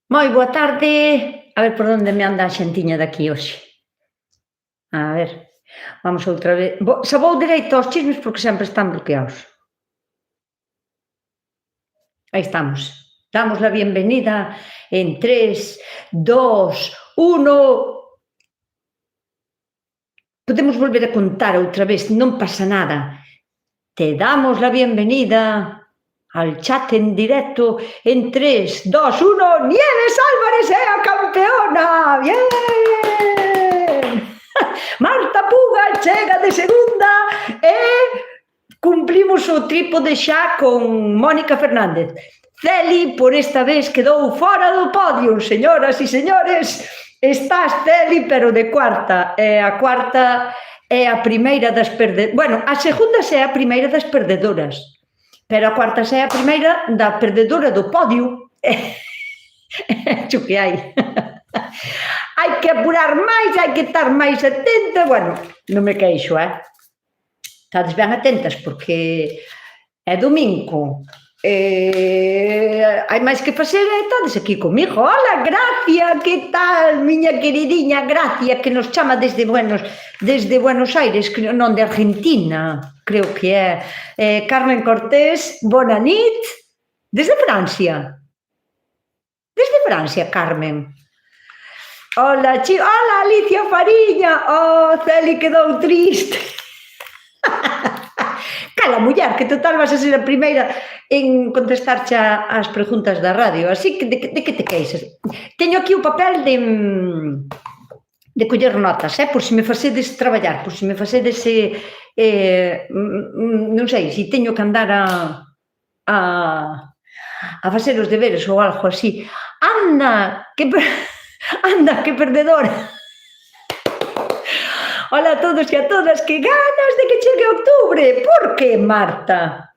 Moi boa tarde. A ver por onde me anda a xentiña de aquí hoxe. A ver, vamos outra vez. Xa vou dereito aos chismes porque sempre están bloqueados. Aí estamos. Damos a bienvenida en 3, 2, 1. Podemos volver a contar outra vez, non pasa nada. Te damos la bienvenida al chat en directo en 3, 2, 1. Nieves Álvarez é a campeona. Bien. Marta Puga chega de segunda e cumplimos o trípode xa con Mónica Fernández. Celi, por esta vez, quedou fora do podio, señoras e señores. Estás, Celi, pero de cuarta. E a cuarta é a primeira das perdedoras. Bueno, a segunda é a primeira das perdedoras, pero a cuarta é a primeira da perdedora do podio. Xo que hai. Hai que apurar máis, hai que estar máis atenta. Bueno, non me queixo, Estades ben atentas porque é domingo. Hai máis que facer e estades aquí comigo. Hola, Gracia, que tal, miña queridinha Gracia, que nos chama desde Buenos Aires, non, de Argentina, creo que é. Carmen Cortés, bona nit, desde Francia. Desde Francia, Carmen. Hola, hola, Alicia Fariña. Oh, Celi quedou triste. Cala, muller, que total vas a ser a primeira en contestarche ás preguntas da radio, así que de que te queixas? Teño aquí o papel de coller notas, por se me facedes traballar, por se me facedes, non sei, se teño que andar a facer os deberes ou algo así. Anda, que perdedora. Hola a todos e a todas, que ganas de que chegue outubro. Por que, Marta?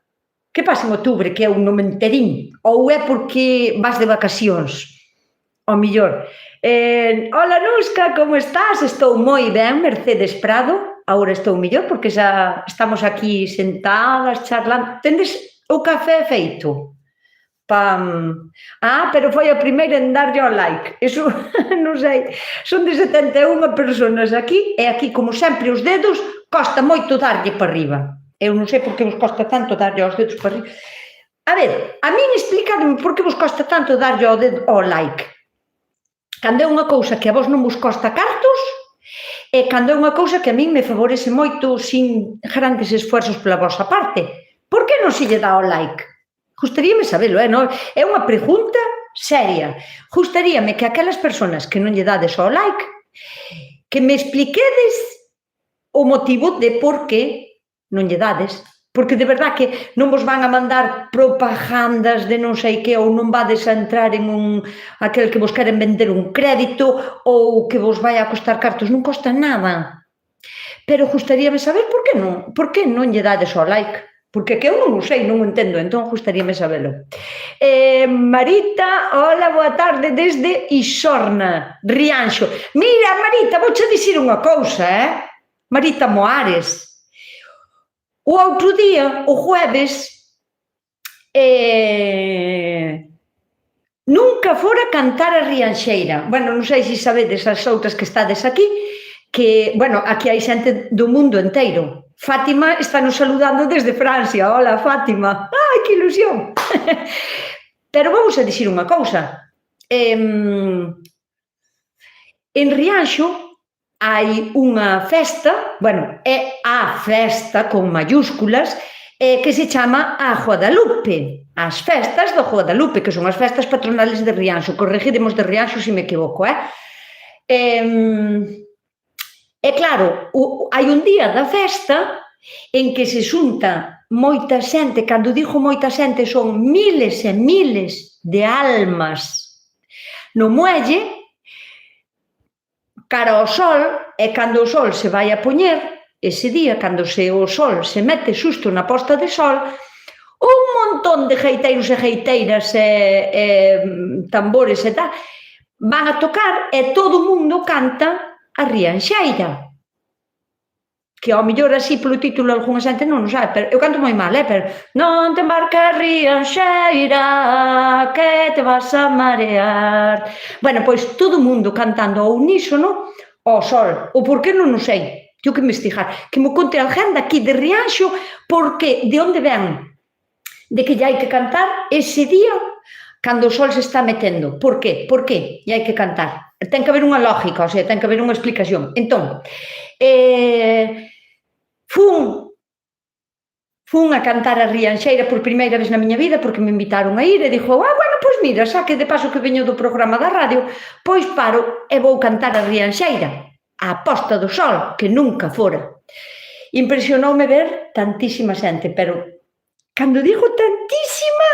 Que pasa en outubro, que eu non me enterín? Ou é porque vas de vacacións? O mellor. Hola, Nusca, como estás? Estou moi ben, Mercedes Prado. Agora estou mellor porque xa estamos aquí sentadas, charlando. Tendes o café feito? Pero foi a primeira en darlle ao like. Eso, non sei, son de 71 personas aquí, e aquí, como sempre, os dedos, costa moito darlle para arriba. Eu non sei por que vos costa tanto darlle aos dedos para arriba. A ver, a min explícame por que vos costa tanto darlle ao like. Cando é unha cousa que a vos non vos costa cartos, e cando é unha cousa que a min me favorece moito sin grandes esfuerzos pola vosa parte. Por que non se lle dá ao like? Gustaríame sabelo, é unha pregunta seria. Gustaríame que aquelas persoas que non lle dades ao like, que me expliquedes o motivo de por que non lle dades. Porque de verdad que non vos van a mandar propagandas de non sei que, ou non vades a entrar en aquel que vos queren vender un crédito, ou que vos vai a costar cartos, non costa nada. Pero gustaríame saber por que non lle dades ao like. Porque que eu non o sei, non o entendo, entón gustaríame sabelo. Marita, hola, boa tarde, desde Isorna, Rianxo. Mira, Marita, vouche dicir unha cousa, Marita Moares. O outro día, o jueves, nunca fora cantar a Rianxeira. Bueno, non sei se sabedes as outras que estades aquí, que, bueno, aquí hai xente do mundo inteiro. Fátima está nos saludando desde Francia. Hola, Fátima. Ai, que ilusión. Pero vamos a dicir unha cousa. En Rianxo hai unha festa, bueno, é a festa con mayúsculas, que se chama a Guadalupe. As festas do Guadalupe, que son as festas patronales de Rianxo. Corregidemos de Rianxo se me equivoco, E claro, hai un día da festa en que se xunta moita xente, cando digo moita xente son miles e miles de almas no muelle, cara ao sol, e cando o sol se vai a poñer, ese día, cando o sol se mete xusto na posta de sol, un montón de geiteiros e geiteiras e tambores e tal, van a tocar e todo o mundo canta a Rianxeira. que ao mellor así polo título algunha xente non o sabe, pero eu canto moi mal, pero non te embarques rianxeira que te vas a marear. Bueno, pois todo o mundo cantando ao unísono ao sol, o porqué non o sei, teño que investigar, que me conte alguén daqui de Rianxo porque de onde ven de que lle hai que cantar ese día cando o sol se está metendo. Por qué? Por qué lle hai que cantar? Ten que haber unha lógica, o sea, ten que haber unha explicación. Entón, fun a cantar a Rianxeira por primeira vez na miña vida porque me invitaron a ir e dixo, bueno, pois mira, xa que de paso que veño do programa da radio, pois paro e vou cantar a Rianxeira, a posta do sol, que nunca fora. Impresionoume ver tantísima xente, pero cando digo tantísima,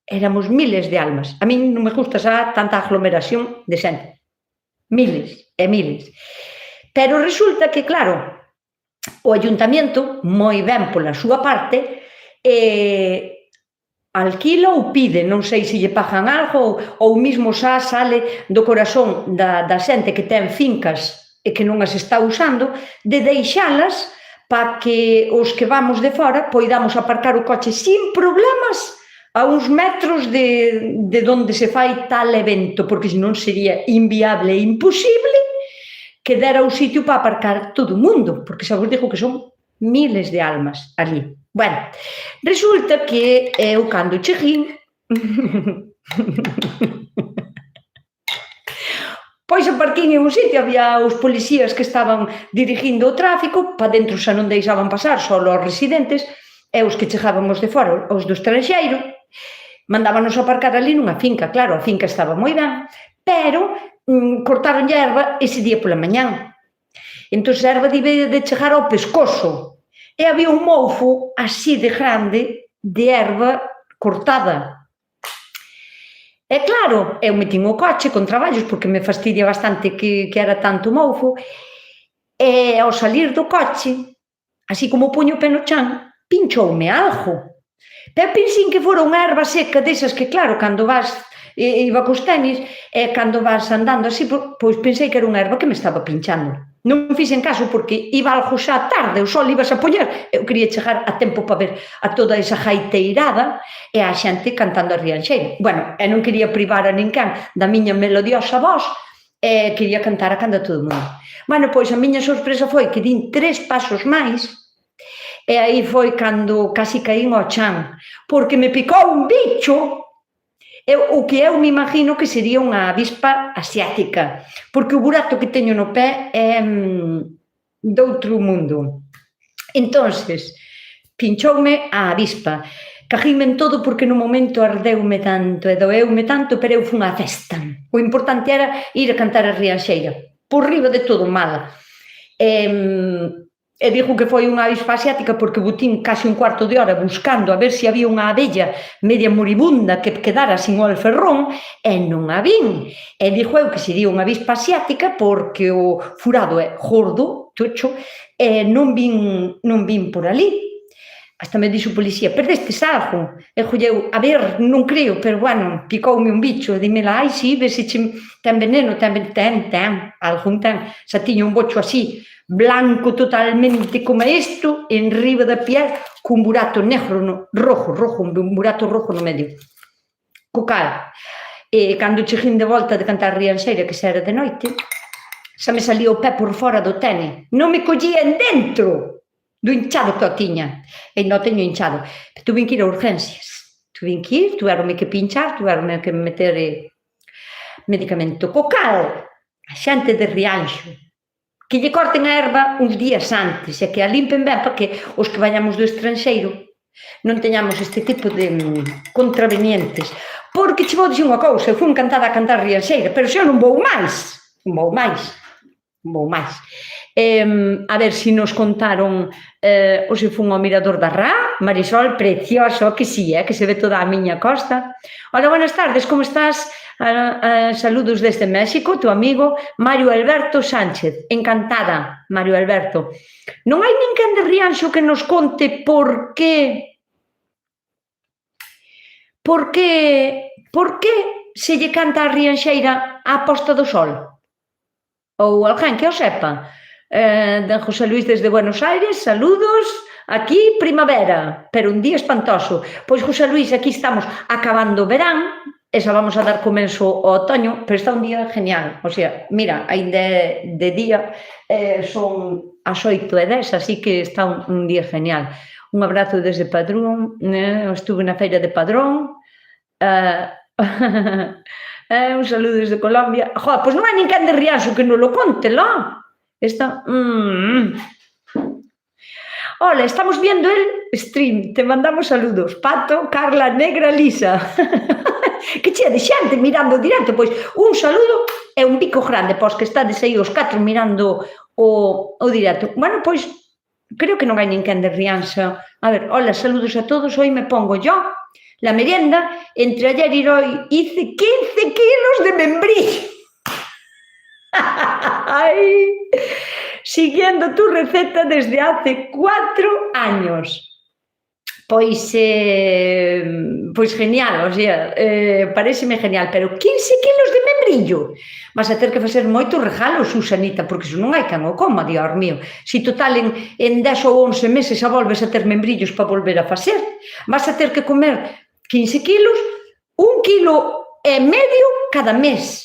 éramos miles de almas. A min non me gusta xa tanta aglomeración de xente. Miles e miles. Pero resulta que, claro, o Ayuntamiento, moi ben pola súa parte, alquila ou pide, non sei se lle pagan algo ou mismo xa sale do corazón da xente que ten fincas e que non as está usando, de deixalas para que os que vamos de fora poidamos aparcar o coche sin problemas a uns metros de onde se fai tal evento, porque senón sería inviable e imposible que dera o sitio para aparcar todo o mundo, porque xa vos digo que son miles de almas ali. Bueno, resulta que eu cando cheguín pois aparquín en un sitio, había os policías que estaban dirigindo o tráfico, para dentro xa non deixaban pasar só os residentes, e os que chegábamos de fora, os do estranxeiro, mandábanos aparcar ali nunha finca, claro, a finca estaba moi ben, pero cortaron a erva ese día pola mañán. Entón a erva debe de chegar ao pescozo, e había un moufo así de grande de erva cortada. E claro, eu metín o coche con traballos porque me fastidia bastante que era tanto moufo, e ao salir do coche, así como puño o pé no chan, pinchoume algo. Pero pensín que fora unha erva seca desas que, claro, cando vas, iba cos tenis, e cando vas andando así, pois pensei que era unha erva que me estaba pinchando. Non fixen caso porque iba algo xa tarde, o sol ibas a poñer, eu quería chegar a tempo para ver a toda esa gaiteirada e a xente cantando a Rianxeira. Bueno, e non quería privar a ninguén da miña melodiosa voz, e quería cantar a canda todo o mundo. Bueno, pois a miña sorpresa foi que din 3 pasos máis, e aí foi cando casi caín ao chan, porque me picou un bicho, o que eu me imagino que sería unha avispa asiática, porque o burato que teño no pé é doutro mundo. Entonces, pinchoume a avispa, cagíme en todo porque no momento ardeume tanto e doeume tanto, pero eu fun á festa. O importante era ir a cantar a Rianxeira, por riba de todo mal. E digo que foi unha avispa asiática porque botín casi un cuarto de hora buscando a ver se había unha abella media moribunda que quedara sin o alferrón e non a vin. E digo eu que sería unha avispa asiática porque o furado é gordo, tocho, e non vin por ali. Hasta me dixo o policía, perdestes algo? E jolleu, a ver, non creo, pero bueno, picoume un bicho. Dímela, ai, si, ve se ten veneno, ten, algún ten. Xa tiña un bocho así, blanco totalmente como isto, en riba da piel, cun burato negro, rojo, un burato rojo no medio. Co cal, cando cheguín de volta de cantar Rianxeira, que xa era de noite, xa me salía o pé por fora do tene. Non me collían dentro do hinchado que eu tiña. E non teño hinchado. Tuve que ir a urgencias. Tuveronme que pinchar, tuveronme que meter medicamento. Co cal, a xente de Rianxo, que lle corten a erva uns días antes e que a limpen ben para que os que vayamos do estranxeiro non teñamos este tipo de contravenientes. Porque che vou dicir unha cousa, eu fui encantada a cantar Rianxeira, pero xa non vou máis. A ver se nos contaron ou se fun ao Mirador da Rá, Marisol, precioso, que sí, que se ve toda a miña costa. Hola, buenas tardes, como estás? Saludos desde México, tu amigo Mario Alberto Sánchez. Encantada, Mario Alberto. Non hai ninguén de Rianxo que nos conte por que se lle canta a Rianxeira á posta do sol? Ou alguén que o sepa? de José Luis desde Buenos Aires, saludos, aquí primavera, pero un día espantoso. Pois, José Luis, aquí estamos acabando o verán, e xa vamos a dar comenzo ao otoño, pero está un día genial, o sea, mira, ainda de día, son as 8:10, así que está un día genial. Un abrazo desde Padrón, estuve na feira de Padrón, un saludo desde Colombia. Joder, pois non hai ninguén de Rianxo que non lo conte, lá. Está... Hola, estamos viendo el stream, te mandamos saludos. Pato, Carla, Negra, Lisa. Que chea de xente mirando o directo, pois un saludo e un bico grande pos que estades aí os 4 mirando o directo. Bueno, pois creo que non hai ninguén de Rianxa. A ver, hola, saludos a todos, hoy me pongo yo la merienda, entre ayer y hoy hice 15 kilos de membrillo. Ay, siguiendo tu receta desde hace 4 años. Pois genial, o sea, pareceme genial, pero 15 kilos de membrillo. Vas a ter que facer moitos regalos, Susanita, porque se non hai quen o coma, Dios mío. Si total en 10 ou 11 meses xa volves a ter membrillos para volver a facer. Vas a ter que comer 15 kilos, 1,5 kg cada mes.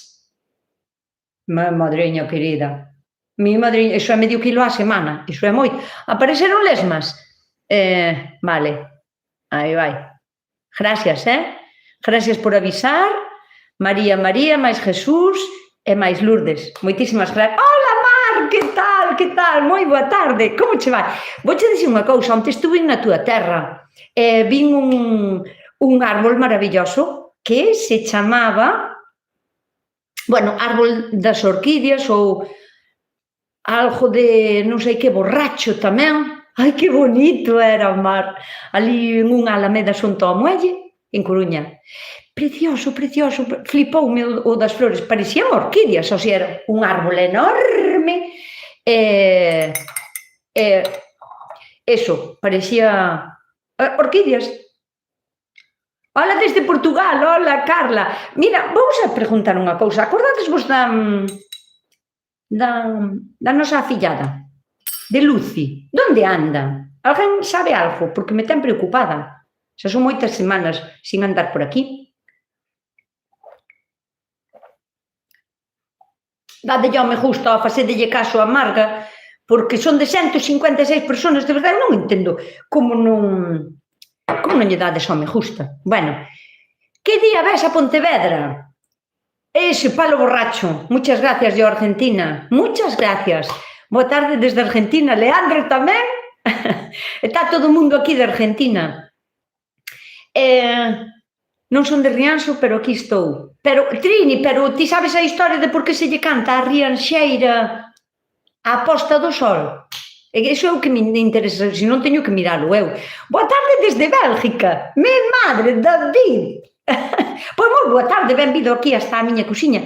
Madriña querida, mi madriña, iso é medio kilo á semana, iso é moito. Apareceron lesmas? Vale, aí vai. Gracias, gracias por avisar. María, máis Jesús e máis Lourdes. Moitísimas gracias. Hola, Mar, que tal? Moi boa tarde, como che vai? Vouche dicir unha cousa, onte estuve na túa terra, vin un árbol maravilloso que se chamaba, bueno, árbol das orquídeas ou algo de non sei que borracho tamén. Ai, que bonito era, Mar. Ali en unha alameda xunto ao muelle, en Coruña. Precioso, precioso. Flipoume o das flores. Parecían orquídeas, o sea, era un árbol enorme. Eso, parecía orquídeas. Hola desde Portugal, hola Carla. Mira, vamos a preguntar unha cousa. Acordadesvos da nosa afillada, de Lucy? Donde anda? Alguén sabe algo? Porque me ten preocupada. Xa son moitas semanas sin andar por aquí. Dadelle ao me gusta, facedelle caso a Marga, porque son de 156 personas, de verdade, non entendo como non lle dades ao me gusta. Bueno, que día ves a Pontevedra? Ese palo borracho. Muchas gracias, yo, Argentina. Muchas gracias. Boa tarde desde Argentina. Leandro tamén. Está todo o mundo aquí de Argentina. Non son de Rianxo, pero aquí estou. Pero, Trini, ti sabes a historia de por que se lle canta a rianxeira a posta do sol? Iso é o que me interesa, se non teño que miralo eu. Boa tarde desde Bélgica. Mi madre, David. Pois moi boa tarde, benvido aquí hasta a miña cociña.